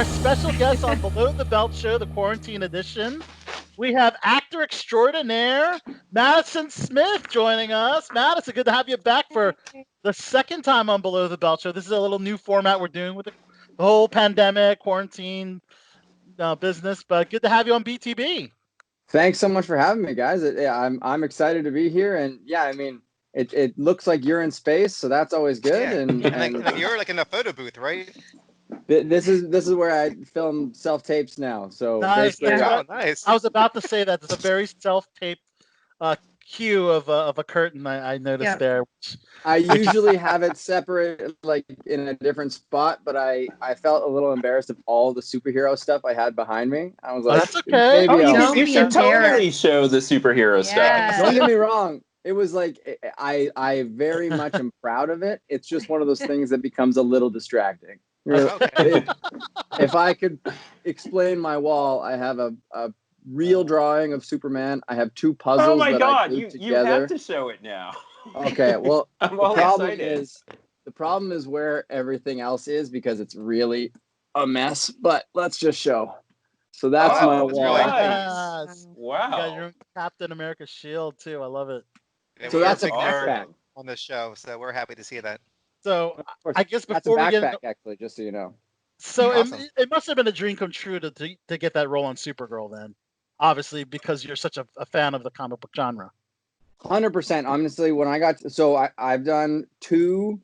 our special guest on Below the Belt Show, the quarantine edition. We have actor extraordinaire Madison Smith joining us. Madison, good to have you back for the second time on Below the Belt Show. This is a little new format we're doing with the whole pandemic, quarantine business, but good to have you on BTB. Thanks so much for having me, guys. I'm excited to be here, and yeah, I mean, it looks like you're in space, so that's always good. Yeah. And like you're like in a photo booth, right? this is where I film self tapes now. So Nice. basically, Oh, nice. I was about to say that it's a very self-taped cue of a curtain I noticed there. I usually have it separate, like in a different spot, but I felt a little embarrassed of all the superhero stuff I had behind me. I was like, that's okay. maybe you should totally show the superhero stuff. Don't get me wrong. It was like I very much am proud of it. It's just one of those things that becomes a little distracting. Okay. If I could explain my wall, I have a real drawing of Superman. I have two puzzles. Oh my God! I You together. have to show it now. Okay. Well, I'm all excited. The problem is where everything else is because it's really a mess. But let's just show. So that's my that's wall. really Yes. Wow. You got your Captain America shield too. I love it. Yeah, So we that's are a big nerd backpack. on this show, so we're happy to see that. So Course, I guess that's a before we backpack, get actually, just so you know. so Awesome. it must have been a dream come true to get that role on Supergirl then. Obviously, because you're such a fan of the comic book genre. 100%. Honestly, when I've done 2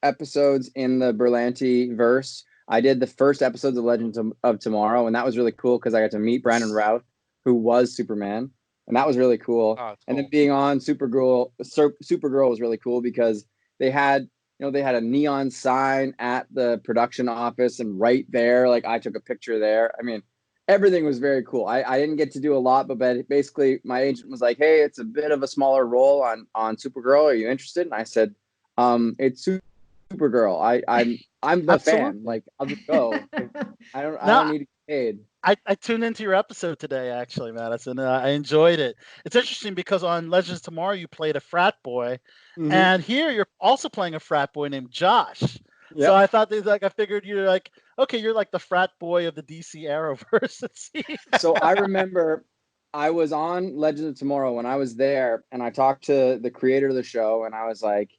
episodes in the Berlanti verse. I did the first episodes of Legends of Tomorrow, and that was really cool because I got to meet Brandon Routh, who was Superman, and that was really cool. Oh, it's And then cool. being on Supergirl was really cool because they had a neon sign at the production office, and right there, like I took a picture there. I mean, everything was very cool. I didn't get to do a lot, but basically my agent was like, "Hey, it's a bit of a smaller role on Supergirl. Are you interested?" And I said, "It's Supergirl. I'm the fan. Like, I'll just go. I don't need to get paid." I tuned into your episode today, actually, Madison. I enjoyed it. It's interesting because on Legends Tomorrow you played a frat boy, and here you're also playing a frat boy named Josh. Yep. So I thought I figured you're like, okay, you're like the frat boy of the DC Arrowverse. So I remember I was on Legends of Tomorrow when I was there, and I talked to the creator of the show, and I was like,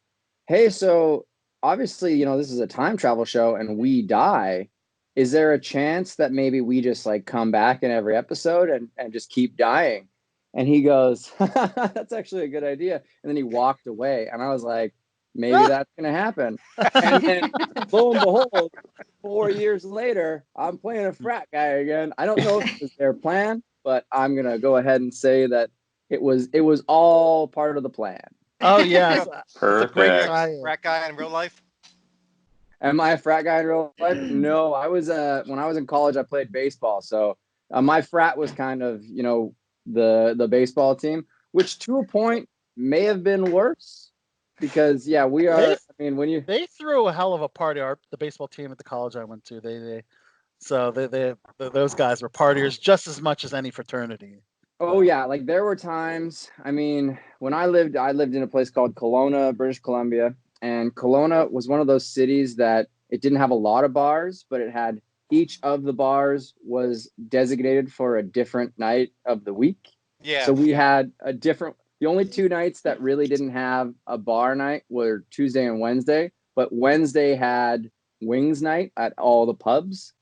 "Hey, so obviously, this is a time travel show, and we die. Is there a chance that maybe we just like come back in every episode and just keep dying?" And he goes, "That's actually a good idea." And then he walked away, and I was like, maybe that's going to happen. And then lo and behold, 4 years later, I'm playing a frat guy again. I don't know if it was their plan, but I'm going to go ahead and say that it was all part of the plan. Oh, yes. Perfect. Frat guy in real life? Am I a frat guy in real life? No, I was when I was in college, I played baseball. So my frat was kind of, the baseball team, which to a point may have been worse because we are. They threw a hell of a party. The baseball team at the college I went to, those guys were partiers just as much as any fraternity. Oh yeah, like there were times. I mean, when I lived in a place called Kelowna, British Columbia. And Kelowna was one of those cities that it didn't have a lot of bars, but it had each of the bars was designated for a different night of the week. Yeah. So we had the only 2 nights that really didn't have a bar night were Tuesday and Wednesday, but Wednesday had wings night at all the pubs.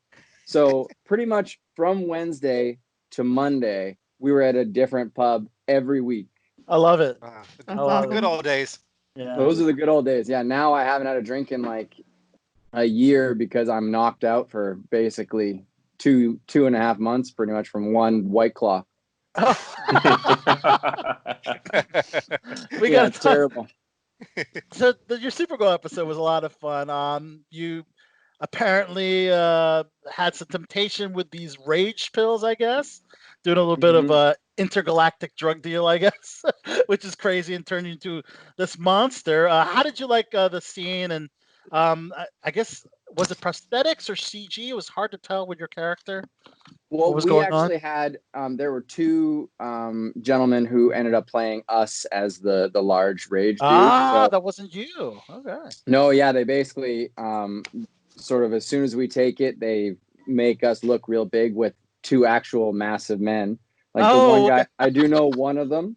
So pretty much from Wednesday to Monday, we were at a different pub every week. I love it. The good old days. Yeah. Those are the good old days. Yeah, now I haven't had a drink in like a year because I'm knocked out for basically two and a half months, pretty much from one White Claw. It's terrible. So your Supergirl episode was a lot of fun. You apparently had some temptation with these rage pills, I guess, doing a little bit of a intergalactic drug deal, I guess, which is crazy and turned you into this monster. How did you like the scene? And I guess, was it prosthetics or CG? It was hard to tell with your character. Well, we actually had there were 2 gentlemen who ended up playing us as the large rage dude. That wasn't you. Okay. No, yeah, they basically sort of as soon as we take it, they make us look real big with two actual massive men. Like the one guy, I do know one of them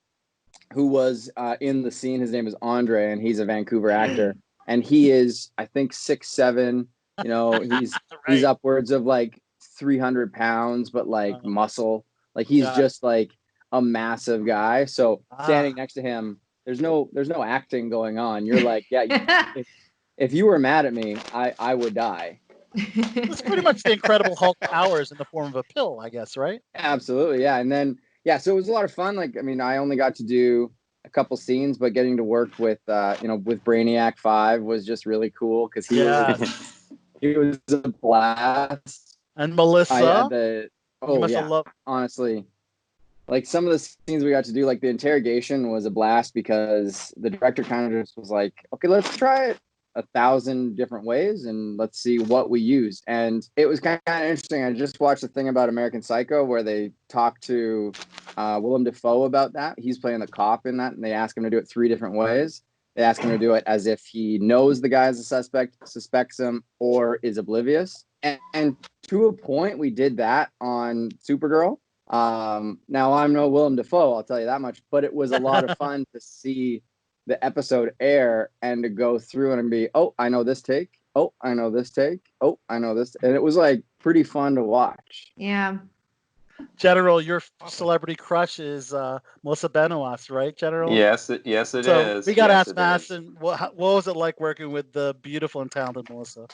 who was in the scene. His name is Andre, and he's a Vancouver actor. And he is, I think, 6'7". You know, he's upwards of like 300 pounds, but like muscle. Like he's just like a massive guy. So standing next to him, there's no acting going on. You're like, yeah, if you were mad at me, I would die. It's pretty much the Incredible Hulk powers in the form of a pill, I guess, right? Absolutely, yeah. And then so it was a lot of fun. Like, I mean, I only got to do a couple scenes, but getting to work with with Brainiac 5 was just really cool because he was a blast. And Melissa, honestly, like some of the scenes we got to do, like the interrogation was a blast because the director kind of just was like, okay, let's try it 1,000 different ways and let's see what we use. And it was kind of interesting. I just watched a thing about American Psycho where they talked to Willem Dafoe about that. He's playing the cop in that, and they ask him to do it 3 different ways. They ask him to do it as if he knows the guy is a suspect, suspects him, or is oblivious. And to a point, we did that on Supergirl. Now I'm no Willem Dafoe, I'll tell you that much, but it was a lot of fun to see the episode air and to go through and be, oh, I know this take. Oh, I know this take. Oh, I know this. And it was like pretty fun to watch. Yeah. General, your celebrity crush is Melissa Benoist, right, General? Yes, it is. We got to ask Madison, what was it like working with the beautiful and talented Melissa?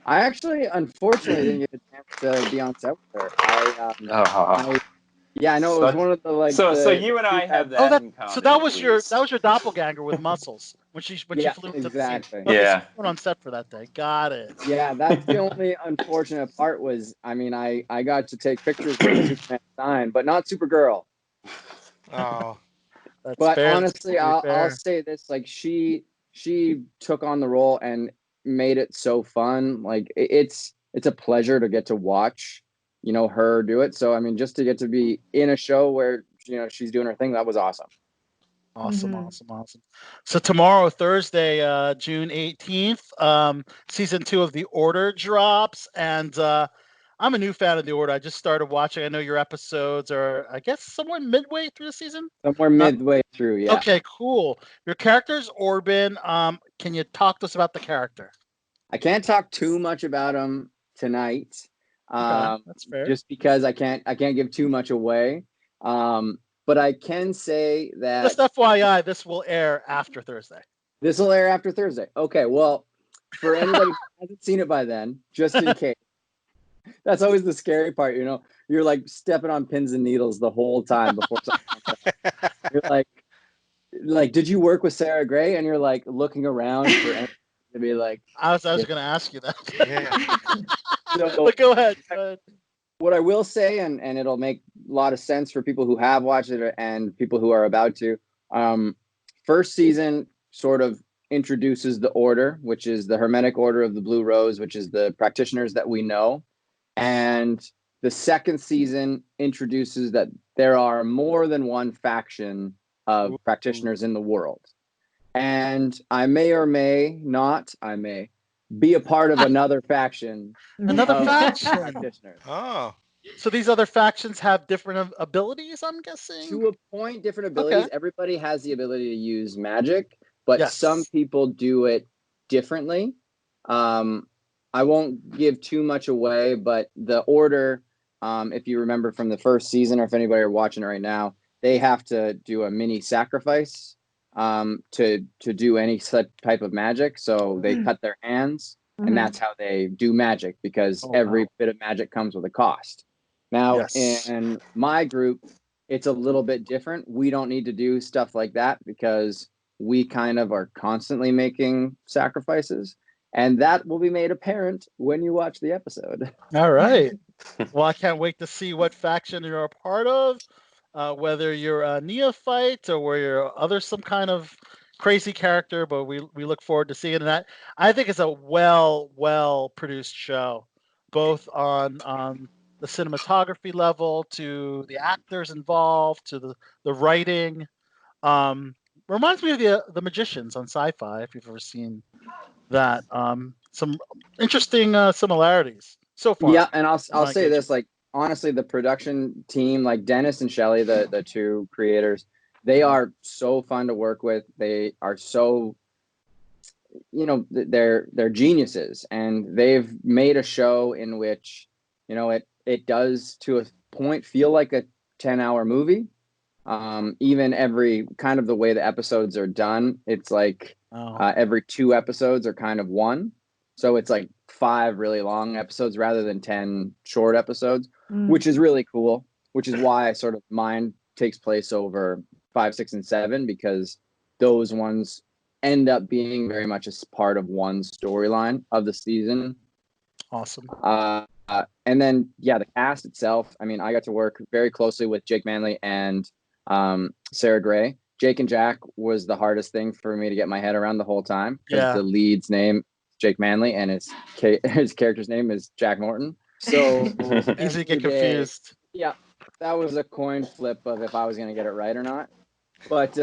I actually, unfortunately, didn't get a chance to be on set with her. I know it was one of the like. So you and I have that in common. So that was your doppelganger with muscles when she flew to the scene. Yeah, went on set for that day. Got it. Yeah, that's the only unfortunate part was, I mean, I got to take pictures with Superman sign, but not Supergirl. Oh, but fair. Honestly, I'll say this: like she took on the role and made it so fun. Like it's a pleasure to get to watch, her do it. So I mean, just to get to be in a show where she's doing her thing, that was awesome. Awesome. So tomorrow, Thursday, June 18th, season 2 of The Order drops, and I'm a new fan of The Order. I just started watching. I know your episodes are, I guess, somewhere midway through the season. Somewhere midway through, yeah. Okay, cool. Your character's Orban. Can you talk to us about the character? I can't talk too much about him tonight. That's fair. Just because I can't give too much away. But I can say that just FYI, this will air after Thursday. This will air after Thursday. Okay, well, for anybody who hasn't seen it by then, just in case. That's always the scary part, You're like stepping on pins and needles the whole time before something comes out. You're like, did you work with Sarah Gray? And you're like looking around for anything to be like. I was going to ask you that. Yeah. But go ahead. What I will say, and it'll make a lot of sense for people who have watched it and people who are about to, first season sort of introduces the Order, which is the Hermetic Order of the Blue Rose, which is the practitioners that we know. And the second season introduces that there are more than one faction of practitioners in the world. And I may or may not, be a part of another faction. Another faction. Practitioners. Oh. So these other factions have different abilities, I'm guessing? To a point, different abilities. Okay. Everybody has the ability to use magic, but some people do it differently. I won't give too much away, but the Order, if you remember from the first season, or if anybody are watching it right now, they have to do a mini sacrifice to do any such type of magic. So they cut their hands, and that's how they do magic, because every bit of magic comes with a cost. Now, in my group, it's a little bit different. We don't need to do stuff like that because we kind of are constantly making sacrifices, and that will be made apparent when you watch the episode. All right. Well, I can't wait to see what faction you're a part of. Whether you're a neophyte or whether you're some kind of crazy character, but we look forward to seeing that. I think it's a well produced show, both on the cinematography level, to the actors involved, to the writing. Reminds me of the Magicians on Sci-Fi, if you've ever seen that. Some interesting similarities. so far. Yeah, and I'll say this, like, honestly, the production team, like Dennis and Shelley, the two creators, they are so fun to work with. They are so, you know, they're geniuses, and they've made a show in which, you know, it does to a point feel like a 10-hour movie. Even every kind of the way the episodes are done, it's like every 2 episodes are kind of one. So it's like 5 really long episodes rather than 10 short episodes, which is really cool, which is why sort of mine takes place over 5, 6, and 7, because those ones end up being very much a part of one storyline of the season. Awesome. And then, yeah, the cast itself, I mean, I got to work very closely with Jake Manley and Sarah Gray. Jake and Jack was the hardest thing for me to get my head around the whole time, because the lead's name Jake Manley and his character's name is Jack Morton. So easy to get confused. Yeah, that was a coin flip of if I was going to get it right or not. But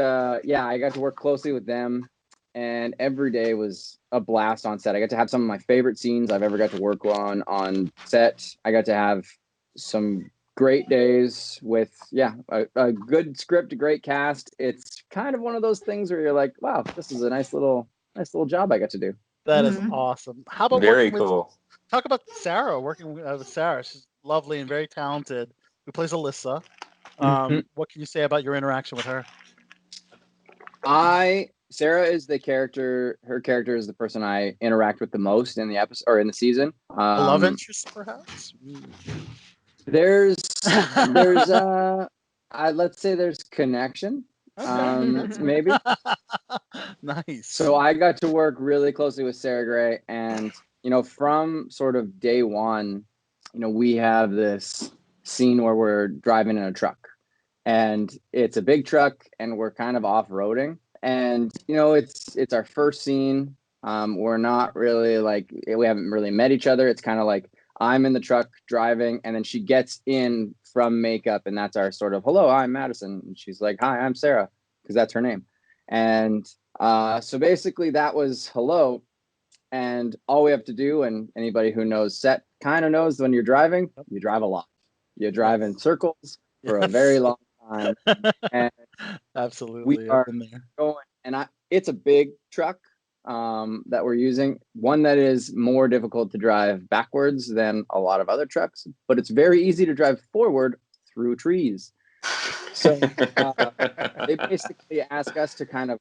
yeah, I got to work closely with them, and every day was a blast on set. I got to have some of my favorite scenes I've ever got to work on set. I got to have some great days with a good script, a great cast. It's kind of one of those things where you're like, wow, this is a nice little job I got to do. That is awesome. How about Very cool. Talk about Sarah, working with Sarah. She's lovely and very talented. Who plays Alyssa? What can you say about your interaction with her? Sarah is the character. Her character is the person I interact with the most in the episode or in the season. A love interest, perhaps. There's let's say there's connection. Maybe. Nice. So I got to work really closely with Sarah Gray, and you know, from sort of day one, you know, we have this scene where we're driving in a truck, and it's a big truck, and we're kind of off-roading, and you know, it's our first scene. We're not really we haven't really met each other. It's kind of like I'm in the truck driving, and then she gets in from makeup, and that's our sort of, hello, I'm Madison. And she's like, hi, I'm Sarah, because that's her name. And so basically that was hello. And all we have to do, and anybody who knows set kind of knows, when you're driving, you drive a lot. You drive in circles for a very long time. And absolutely. We are going, and it's a big truck that we're using, one that is more difficult to drive backwards than a lot of other trucks, but it's very easy to drive forward through trees. So they basically ask us to kind of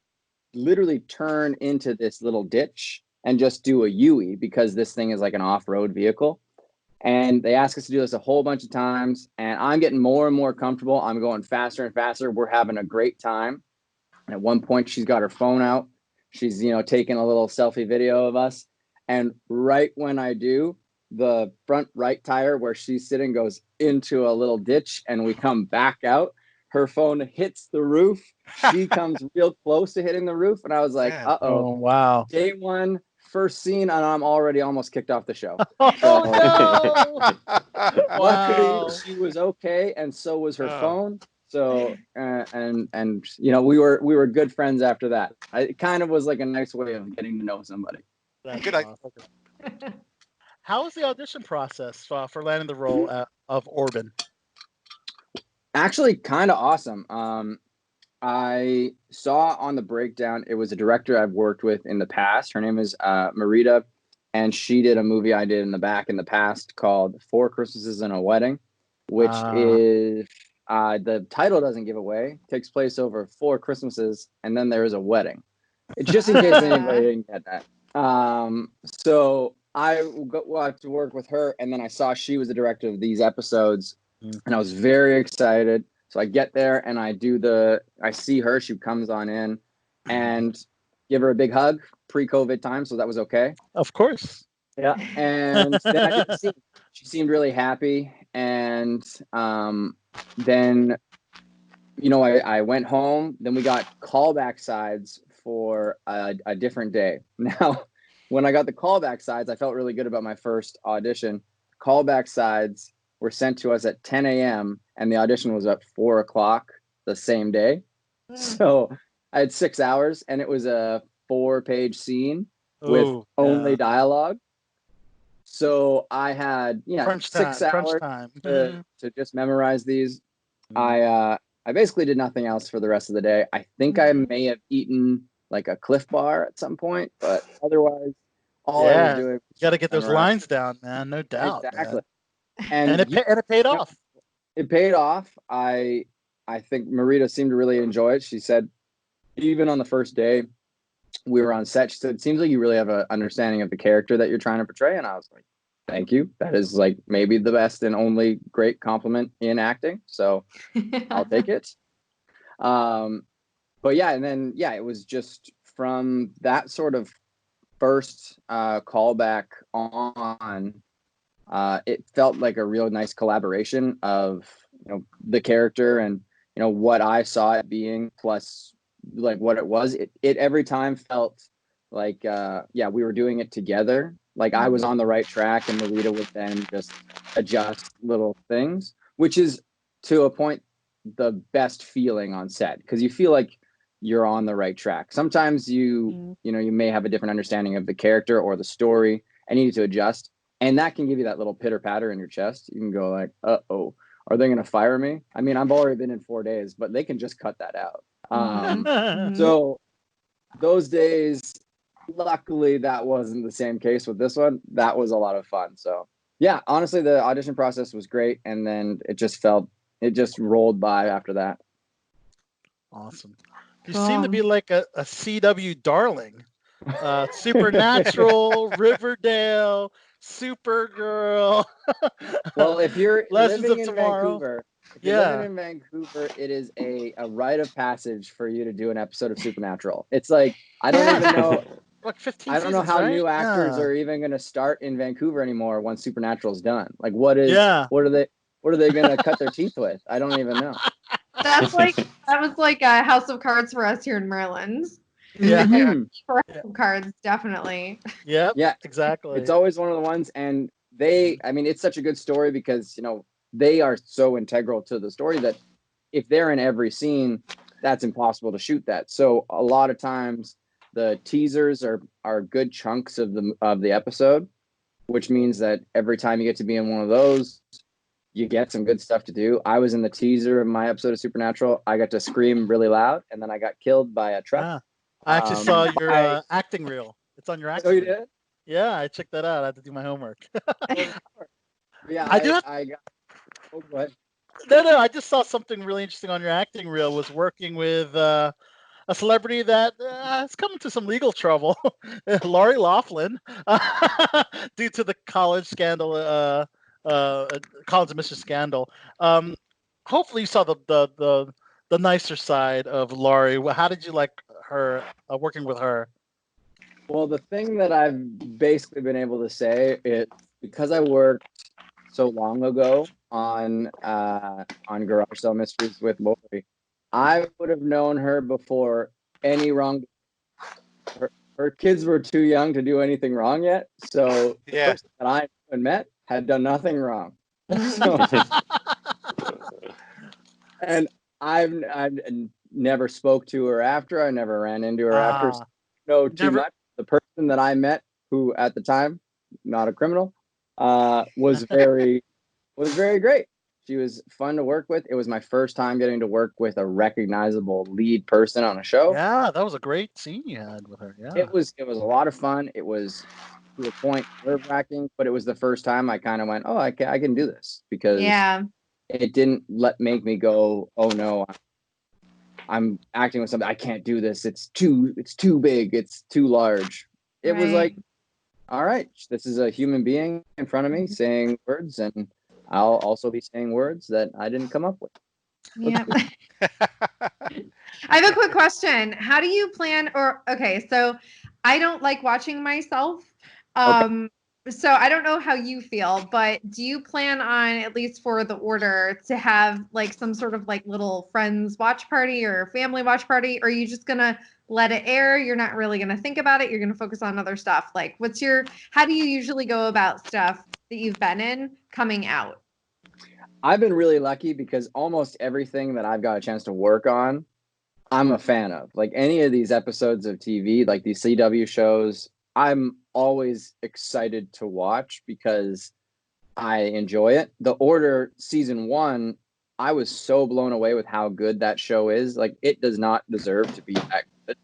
literally turn into this little ditch and just do a U-E, because this thing is like an off-road vehicle. And they ask us to do this a whole bunch of times, and I'm getting more and more comfortable. I'm going faster and faster. We're having a great time. And at one point, she's got her phone out. She's, you know, taking a little selfie video of us. And right when I do, the front right tire where she's sitting goes into a little ditch, and we come back out. Her phone hits the roof. She comes real close to hitting the roof. And I was like, uh-oh. Oh, wow. Day one, first scene, and I'm already almost kicked off the show. Oh, no. Luckily, she was okay, and so was her phone. So, and you know, we were good friends after that. It kind of was like a nice way of getting to know somebody. That's awesome. How was the audition process for landing the role of Orban? Actually, kind of awesome. I saw on the breakdown, it was a director I've worked with in the past. Her name is Marita, and she did a movie I did in the past called 4 Christmases and a Wedding, which is, the title doesn't give away, takes place over 4 Christmases, and then there is a wedding. Just in case anybody didn't get that. So I got to work with her, and then I saw she was the director of these episodes, and I was very excited. So I get there and I see her, she comes on in, and give her a big hug, pre-COVID time, so that was okay. Of course. Yeah. And then I did the scene. She seemed really happy. And then, you know, I went home. Then we got callback sides for a different day. Now, when I got the callback sides, I felt really good about my first audition. Callback sides were sent to us at 10 a.m. and the audition was at 4 o'clock the same day. So I had 6 hours, and it was a 4-page scene with only dialogue. So I had Crunch 6 time. Crunch hours time. to just memorize these. I basically did nothing else for the rest of the day. I think I may have eaten like a Cliff Bar at some point, but otherwise, all I was doing was got to get those memorize. lines down, man. No doubt. Exactly. Man. And it paid off. It paid off. I think Marita seemed to really enjoy it. She said, even on the first day we were on set, she said, it seems like you really have an understanding of the character that you're trying to portray. And I was like, thank you. That is like maybe the best and only great compliment in acting. So I'll take it. But yeah, and then it was just from that sort of first callback on, it felt like a real nice collaboration of the character and what I saw it being, plus like what it was. It every time felt like we were doing it together. Like I was on the right track, and Marita would then just adjust little things, which is to a point the best feeling on set, because you feel like you're on the right track. Sometimes you may have a different understanding of the character or the story and you need to adjust, and that can give you that little pitter patter in your chest. You can go like, uh-oh, are they going to fire me? I mean, I've already been in 4 days, but they can just cut that out. So those days, luckily that wasn't the same case with this one. That was a lot of fun. So yeah, honestly, the audition process was great. And then it just rolled by after that. Awesome. You seem to be like a CW darling. Supernatural, Riverdale, Supergirl. Well, if you're Legends living of in Tomorrow. Vancouver, it is a rite of passage for you to do an episode of Supernatural. It's like, I don't even know. Like 15 I don't know seasons, how right? new actors are even going to start in Vancouver anymore once Supernatural's done. Like, what are they going to cut their teeth with? I don't even know. That was like a House of Cards for us here in Maryland. Yeah. For House of Cards, definitely. Yep. Yeah, exactly. It's always one of the ones, and it's such a good story because they are so integral to the story that if they're in every scene, that's impossible to shoot that. So a lot of times the teasers are good chunks of the episode, which means that every time you get to be in one of those, you get some good stuff to do. I was in the teaser of my episode of Supernatural. I got to scream really loud, and then I got killed by a truck. I actually saw your acting reel. It's on your acting reel. Oh, you did? Yeah, I checked that out. I had to do my homework. Yeah, I got. Oh, go ahead. No, I just saw something really interesting on your acting reel. Was working with a celebrity that is coming to some legal trouble, Lori Loughlin, due to the college scandal, college admission scandal. Hopefully, you saw the nicer side of Lori. How did you like her working with her? Well, the thing that I've basically been able to say is because I worked so long ago on Garage Sale Mysteries with Lori, I would have known her before any wrong. Her kids were too young to do anything wrong yet, so the person that I had met had done nothing wrong. So, and I've never spoke to her after. I never ran into her after. So know too much. The person that I met, who at the time, not a criminal, was very great. She was fun to work with. It was my first time getting to work with a recognizable lead person on a show. Yeah, that was a great scene you had with her. Yeah, it was a lot of fun. It was to a point nerve-wracking, but it was the first time I kind of went, oh, I can do this, because it didn't make me go, oh no, I'm acting with something, I can't do this. It's too big. It's too large. It was like, all right, this is a human being in front of me saying words, and I'll also be saying words that I didn't come up with. Yeah. I have a quick question. How do you plan, so I don't like watching myself. So I don't know how you feel, but do you plan on, at least for the order, to have like some sort of like little friends watch party or family watch party? Or are you just going to let it air? You're not really going to think about it. You're going to focus on other stuff. Like how do you usually go about stuff that you've been in coming out? I've been really lucky because almost everything that I've got a chance to work on, I'm a fan of. Like any of these episodes of TV, like these CW shows, I'm always excited to watch because I enjoy it. The Order season 1, I was so blown away with how good that show is. Like, it does not deserve to be that good.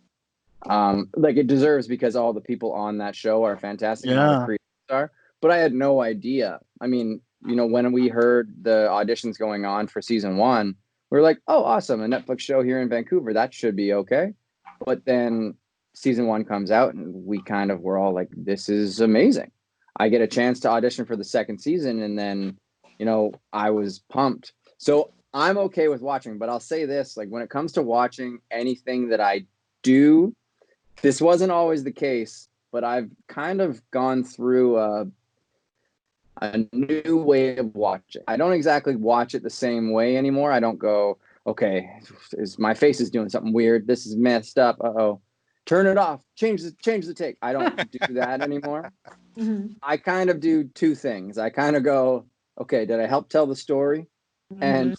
Like, it deserves because all the people on that show are fantastic and all the creators are. But I had no idea. I mean, you know, when we heard the auditions going on for season 1, we were like, oh, awesome, a Netflix show here in Vancouver. That should be okay. But then season 1 comes out and we kind of were all like, this is amazing. I get a chance to audition for the second season, and then, you know, I was pumped. So I'm okay with watching, but I'll say this, like, when it comes to watching anything that I do, this wasn't always the case, but I've kind of gone through a new way of watching. I don't exactly watch it the same way anymore. I don't go, okay, my face is doing something weird. This is messed up. Uh-oh. Turn it off. Change the take. I don't do that anymore. Mm-hmm. I kind of do two things. I kind of go, okay, did I help tell the story? Mm-hmm. And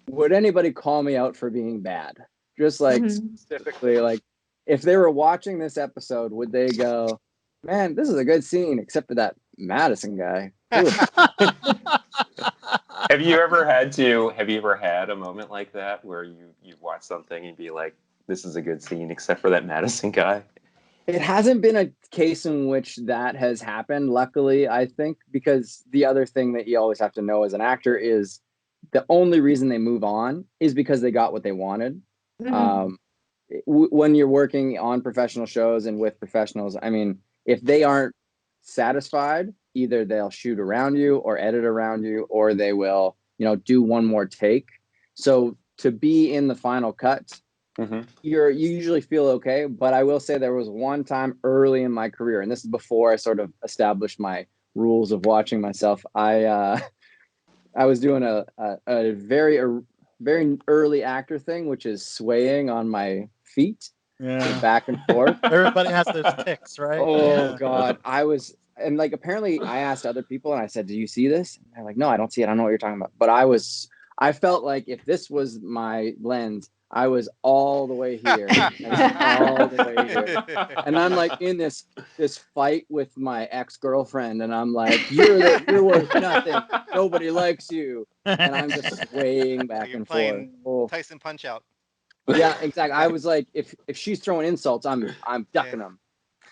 would anybody call me out for being bad? Just like specifically, like if they were watching this episode, would they go, man, this is a good scene, except for that Madison guy. Have you ever had a moment like that where you watch something and be like, this is a good scene, except for that Madison guy? It hasn't been a case in which that has happened, luckily, I think, because the other thing that you always have to know as an actor is the only reason they move on is because they got what they wanted. Mm-hmm. When you're working on professional shows and with professionals, I mean, if they aren't satisfied, either they'll shoot around you or edit around you, or they will, you know, do one more take. So to be in the final cut, you usually feel okay. But I will say there was one time early in my career, and this is before I sort of established my rules of watching myself. I was doing a very early actor thing, which is swaying on my feet, back and forth. Everybody has those tics, right? Oh God, and like apparently I asked other people and I said, "Do you see this?" And they're like, "No, I don't see it. I don't know what you're talking about." But I felt like if this was my lens, I was all the way here, all the way here, and I'm like in this fight with my ex-girlfriend, and I'm like, "You're worth nothing. Nobody likes you," and I'm just swaying back and forth. Oh. Tyson Punch Out. Yeah, exactly. I was like, if she's throwing insults, I'm ducking them.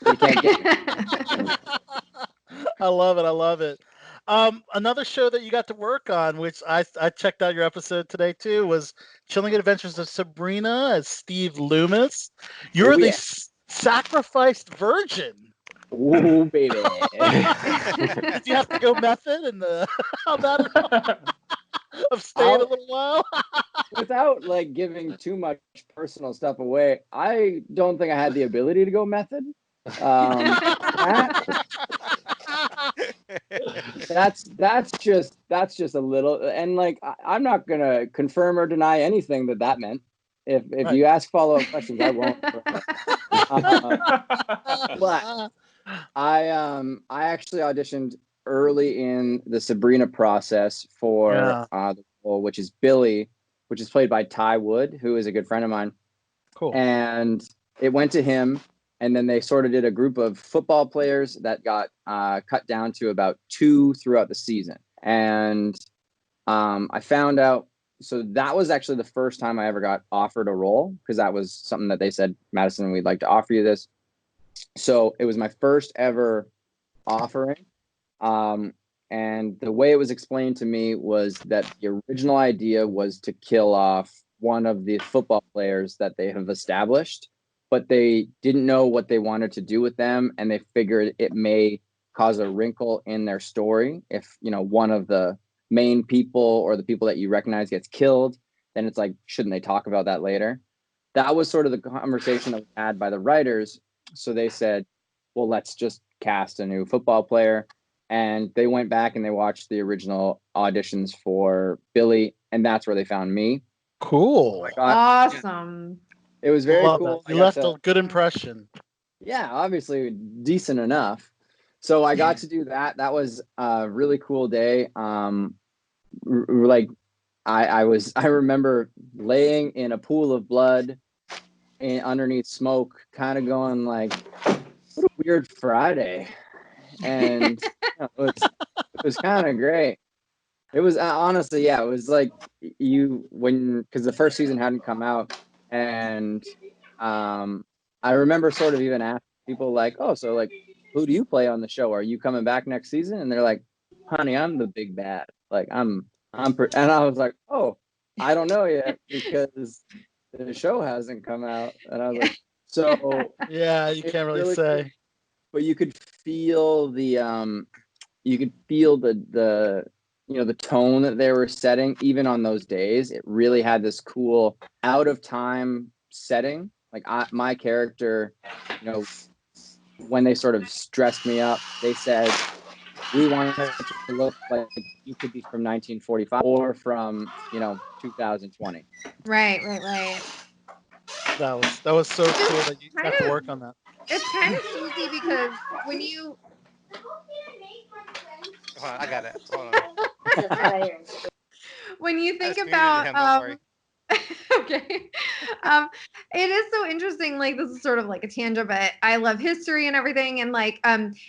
They can't get me. I love it. Another show that you got to work on, which I checked out your episode today too, was Chilling Adventures of Sabrina as Steve Loomis. You're the sacrificed virgin. Ooh, baby. Did you have to go method and how that of staying a little while? Without like giving too much personal stuff away, I don't think I had the ability to go method. That's just a little, and like I'm not gonna confirm or deny anything that meant. If you ask follow-up questions, I won't. But I actually auditioned early in the Sabrina process for the role, which is Billy, which is played by Ty Wood, who is a good friend of mine. Cool. And it went to him, and then they sort of did a group of football players that got cut down to about 2 throughout the season. And I found out, so that was actually the first time I ever got offered a role, because that was something that they said, Madison, we'd like to offer you this. So it was my first ever offering. And the way it was explained to me was that the original idea was to kill off one of the football players that they have established, but they didn't know what they wanted to do with them. And they figured it may cause a wrinkle in their story. If, you know, one of the main people or the people that you recognize gets killed, then it's like, shouldn't they talk about that later? That was sort of the conversation that we had by the writers. So they said, well, let's just cast a new football player. And they went back and they watched the original auditions for Billy, and that's where they found me. Cool. Awesome. It was very cool. You left a good impression. Yeah, obviously decent enough. So I got to do that. That was a really cool day. Like I remember laying in a pool of blood and underneath smoke, kind of going like, what a weird Friday. And it was kind of great. It was honestly, yeah, it was like because the first season hadn't come out, and I remember sort of even asking people like, oh, so like, who do you play on the show? Are you coming back next season? And they're like, honey, I'm the big bad. Like and I was like, oh, I don't know yet because the show hasn't come out. And I was like, so Yeah, you can't really really say. but you could feel the the tone that they were setting even on those days. It really had this cool out of time setting. Like my character, when they sort of stressed me up, they said we wanted it to look like you could be from 1945 or from 2020. Right. That was so cool that you got to work on that. It's kind of easy because when you Hold on, I got it. Hold on. when you think That's muted him, don't worry. okay. It is so interesting. Like this is sort of like a tangent, but I love history and everything. And like,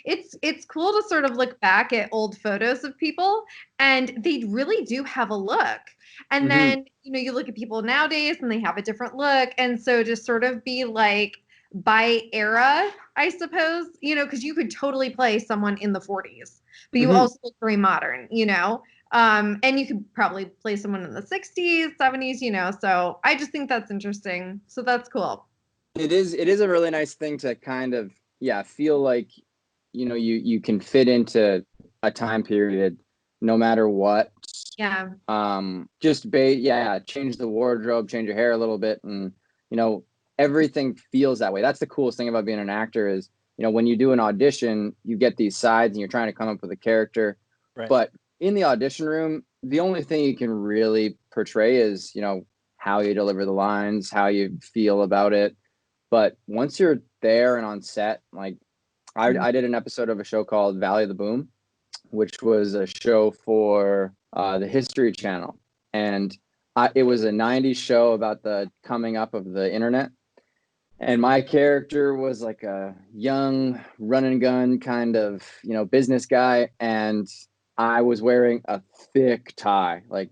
it's cool to sort of look back at old photos of people, and they really do have a look. And then you look at people nowadays, and they have a different look. And so to sort of be like by era, I suppose, because you could totally play someone in the 40s, but you also look very modern, and you could probably play someone in the 60s, 70s, so I just think that's interesting. So that's cool. It is a really nice thing to kind of, feel like, you can fit into a time period no matter what. Yeah. Change the wardrobe, change your hair a little bit, and, everything feels that way. That's the coolest thing about being an actor is, when you do an audition, you get these sides and you're trying to come up with a character. Right. But in the audition room, the only thing you can really portray is, how you deliver the lines, how you feel about it. But once you're there and on set, like I did an episode of a show called Valley of the Boom, which was a show for the History Channel. And it was a 90s show about the coming up of the internet. And my character was like a young run and gun kind of, business guy. And I was wearing a thick tie, like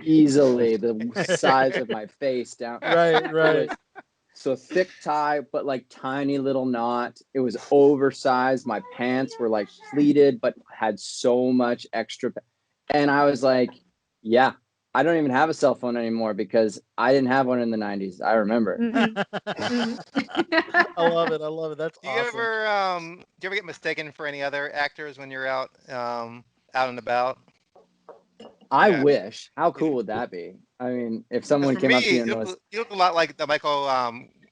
easily the size of my face down. Right. So thick tie, but like tiny little knot. It was oversized. My pants were like pleated, but had so much extra. And I was like, yeah, I don't even have a cell phone anymore because I didn't have one in the 90s. I remember. I love it. That's Do you awesome. do you ever get mistaken for any other actors when you're out and about? I wish. How cool would that be? I mean, if someone For came up me, to you and was, you look a lot like the Michael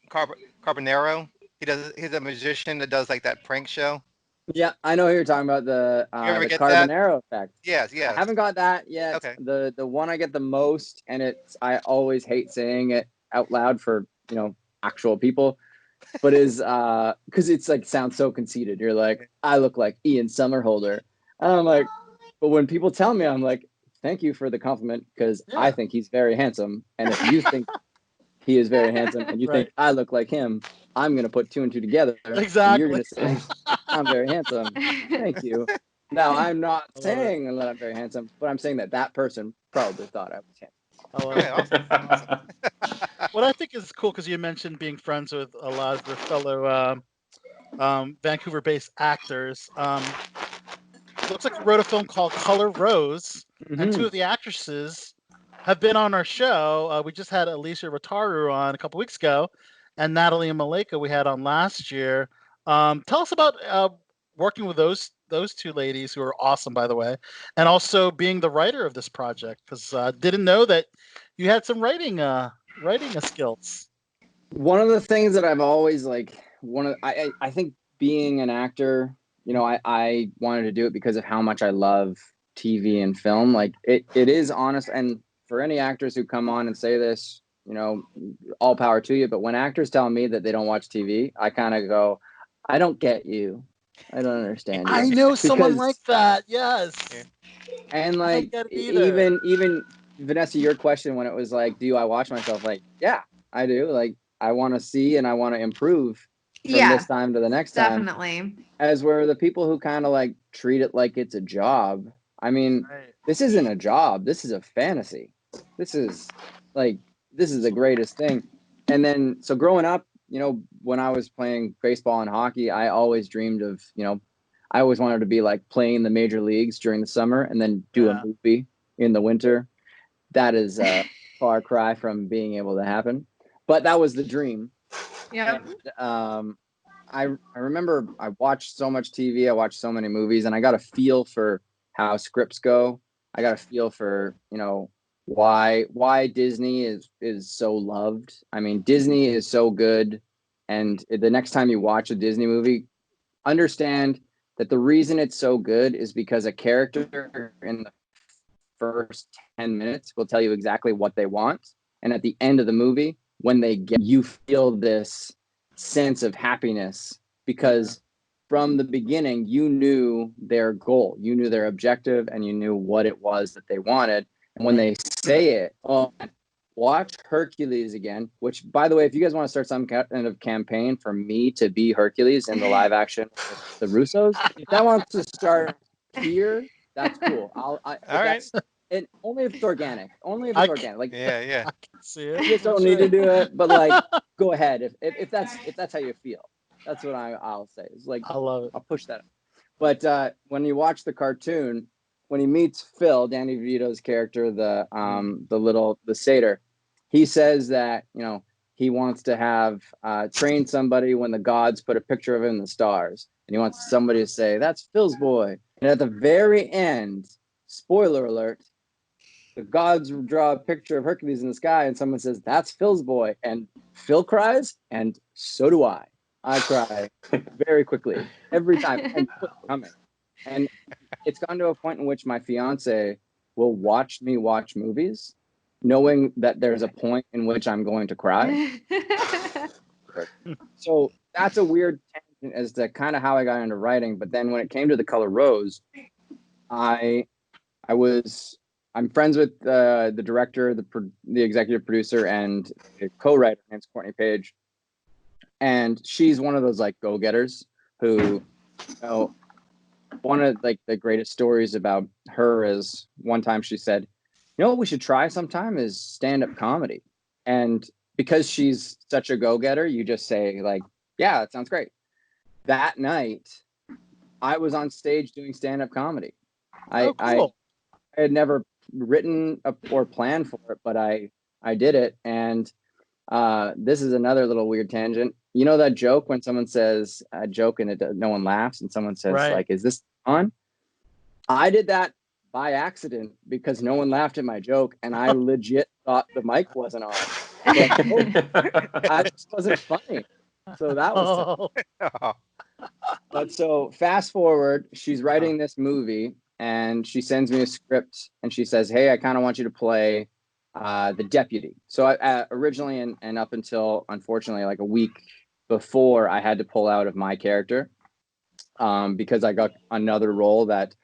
Carbonaro. He's a magician that does like that prank show. yeah, I know who you're talking about, the Carbonaro effect. Yes. I haven't got that yet. Okay. The one I get the most, and I always hate saying it out loud for actual people, but is because it's like sounds so conceited. You're like, I look like Ian Somerhalder, and I'm like, but when people tell me, I'm like, thank you for the compliment because I think he's very handsome, and if you think he is very handsome and you think I look like him, I'm gonna put two and two together. Exactly. And you're gonna say I'm very handsome. Thank you. Now I'm not saying that I'm very handsome, but I'm saying that person probably thought I was handsome. Awesome. What I think is cool because you mentioned being friends with a lot of your fellow Vancouver-based actors. Looks like you wrote a film called Color Rose, and two of the actresses have been on our show. We just had Alicia Rotaru on a couple weeks ago, and Natalie and Malika we had on last year. Tell us about working with those two ladies who are awesome, by the way, and also being the writer of this project because didn't know that you had some writing skills. One of the things that I've always I think being an actor, I wanted to do it because of how much I love TV and film. Like it is honest. And for any actors who come on and say this, all power to you. But when actors tell me that they don't watch TV, I kind of go, I don't get you. I don't understand you. I know someone like that. Yes. And like even Vanessa, your question when it was like, do I watch myself? Like, yeah, I do. Like I want to see and I want to improve. from this time to the next time. Definitely. As where the people who kind of like treat it like it's a job. I mean, this isn't a job. This is a fantasy. This is the greatest thing. And then, so growing up, you know, when I was playing baseball and hockey, I always dreamed of, you know, I always wanted to be like playing the major leagues during the summer and then do a movie in the winter. That is a far cry from being able to happen, but that was the dream. Yeah. I remember I watched so much TV, I watched so many movies, and I got a feel for how scripts go. I got a feel for, you know, why Disney is so loved. I mean, Disney is so good, and the next time you watch a Disney movie, understand that the reason it's so good is because a character in the first 10 minutes will tell you exactly what they want, and at the end of the movie, when they get, you feel this sense of happiness because from the beginning you knew their goal, you knew their objective, and you knew what it was that they wanted. And when they say it, watch Hercules again, which, by the way, if you guys want to start some kind of campaign for me to be Hercules in the live action with the Russos, if that wants to start here, that's cool. All right. And only if it's organic. Only if it's organic. Like, yeah. I can see it. you just don't need to do it, but like, go ahead if that's how you feel. That's what I'll say. It's like, I love it. I'll push that. But when you watch the cartoon, when he meets Phil, Danny DeVito's character, the satyr, he says that, you know, he wants to have train somebody when the gods put a picture of him in the stars, and he wants somebody to say, "That's Phil's boy." And at the very end, spoiler alert, the gods draw a picture of Hercules in the sky, and someone says, "That's Phil's boy," and Phil cries, and so do I. I cry very quickly every time. And it's coming. And it's gone to a point in which my fiance will watch me watch movies, knowing that there's a point in which I'm going to cry. So that's a weird tangent as to kind of how I got into writing. But then when it came to The Color Rose, I'm friends with the director, the executive producer, and the co-writer. Her name's Courtney Page, and she's one of those like go-getters who, you know, one of like the greatest stories about her is one time she said, "You know what we should try sometime is stand-up comedy." And because she's such a go-getter, you just say like, "Yeah, that sounds great." That night, I was on stage doing stand-up comedy. Cool. I had never written or planned for it, but I did it. And this is another little weird tangent. You know that joke when someone says a joke and no one laughs, and someone says like, "Is this on?" I did that by accident because no one laughed at my joke, and I legit thought the mic wasn't on. I just wasn't funny. So that was But so fast forward, she's writing this movie, and she sends me a script, and she says, "Hey, I kind of want you to play the deputy." So I originally and up until, unfortunately, like a week before, I had to pull out of my character because I got another role that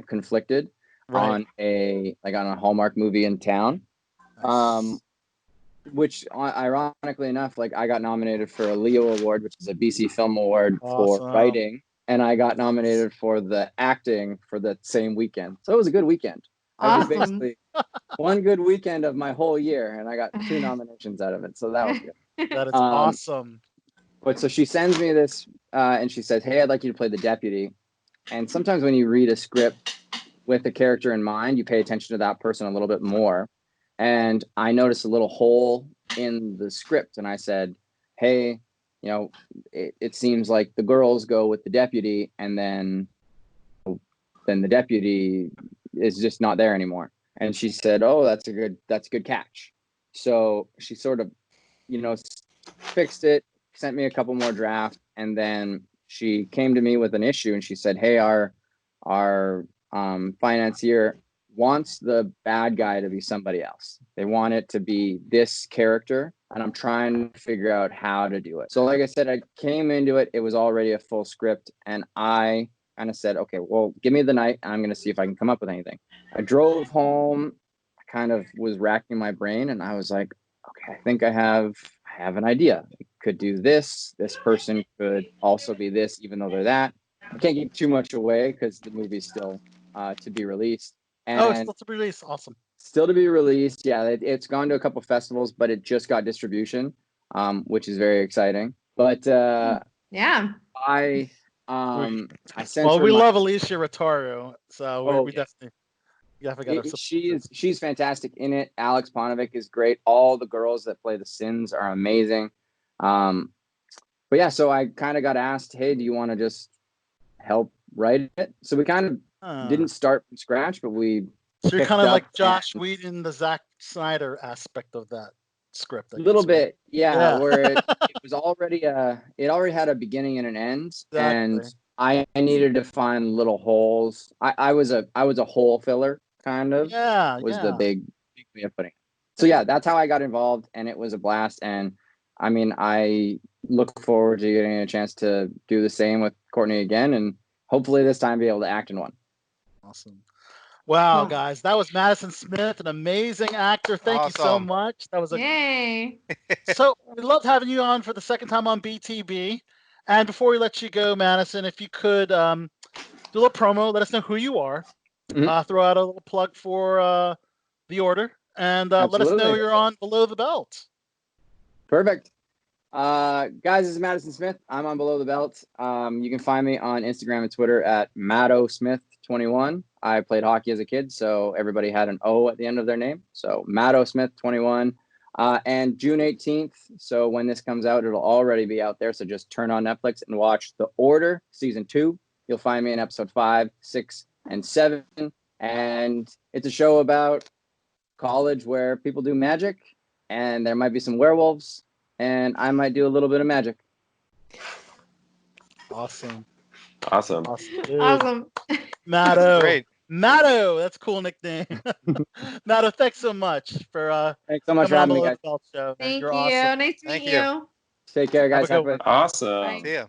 conflicted on a Hallmark movie in town. Which ironically enough, like I got nominated for a Leo Award, which is a BC Film Award for writing, and I got nominated for the acting for the same weekend. So it was a good weekend. I was basically one good weekend of my whole year, and I got 2 nominations out of it. So that was good. That is awesome. But so she sends me this, and she says, "Hey, I'd like you to play the deputy." And sometimes when you read a script with a character in mind, you pay attention to that person a little bit more. And I noticed a little hole in the script, and I said, "Hey, you know, it seems like the girls go with the deputy, and then the deputy is just not there anymore." And she said, "Oh, that's a good catch." So she sort of, you know, fixed it, sent me a couple more drafts, and then she came to me with an issue, and she said, "Hey, our financier wants the bad guy to be somebody else. They want it to be this character, and I'm trying to figure out how to do it." So like I said, I came into it, it was already a full script, and I kind of said, "Okay, well, give me the night, and I'm going to see if I can come up with anything." I drove home, I kind of was racking my brain, and I was like, "Okay, I think I have an idea." could do this. This person could also be this, even though they're that. I can't give too much away because the movie's still to be released. And it's still to be released. Awesome. Still to be released. Yeah, it's gone to a couple festivals, but it just got distribution, which is very exciting. But yeah, I sent well, her we my, love Alicia Rotario, so we yeah. definitely got to. She's fantastic in it. Alex Ponovic is great. All the girls that play the Sins are amazing. But yeah, so I kind of got asked, hey, do you want to just help write it? So we kind of didn't start from scratch, but we. So you're kind of like Josh Whedon, the Zack Snyder aspect of that script. A little bit, yeah. Where it was already it already had a beginning and an end, exactly. And I needed to find little holes. I was a hole filler, kind of. Was the big way of putting it. So yeah, that's how I got involved, and it was a blast. And I mean, I look forward to getting a chance to do the same with Courtney again, and hopefully this time be able to act in one. Awesome. Wow, guys, that was Madison Smith, an amazing actor. Thank you so much. That was yay. So we loved having you on for the second time on BTB. And before we let you go, Madison, if you could do a little promo, let us know who you are, throw out a little plug for the order, and let us know you're on Below the Belt. Perfect. Guys, this is Madison Smith. I'm on Below the Belt. You can find me on Instagram and Twitter at MaddoSmith21. I played hockey as a kid, so everybody had an O at the end of their name. So MaddoSmith21. And June 18th, so when this comes out, it'll already be out there. So just turn on Netflix and watch The Order Season 2. You'll find me in episode 5, 6, and 7. And it's a show about college where people do magic, and there might be some werewolves, and I might do a little bit of magic. Awesome. Maddo. Great. Maddo, that's a cool nickname. Maddo, thanks so much for thanks so much for having me, guys. Show. Thank You're you. Awesome. Nice to meet you. Take care, guys. Have a good one. Awesome. Bye. See ya.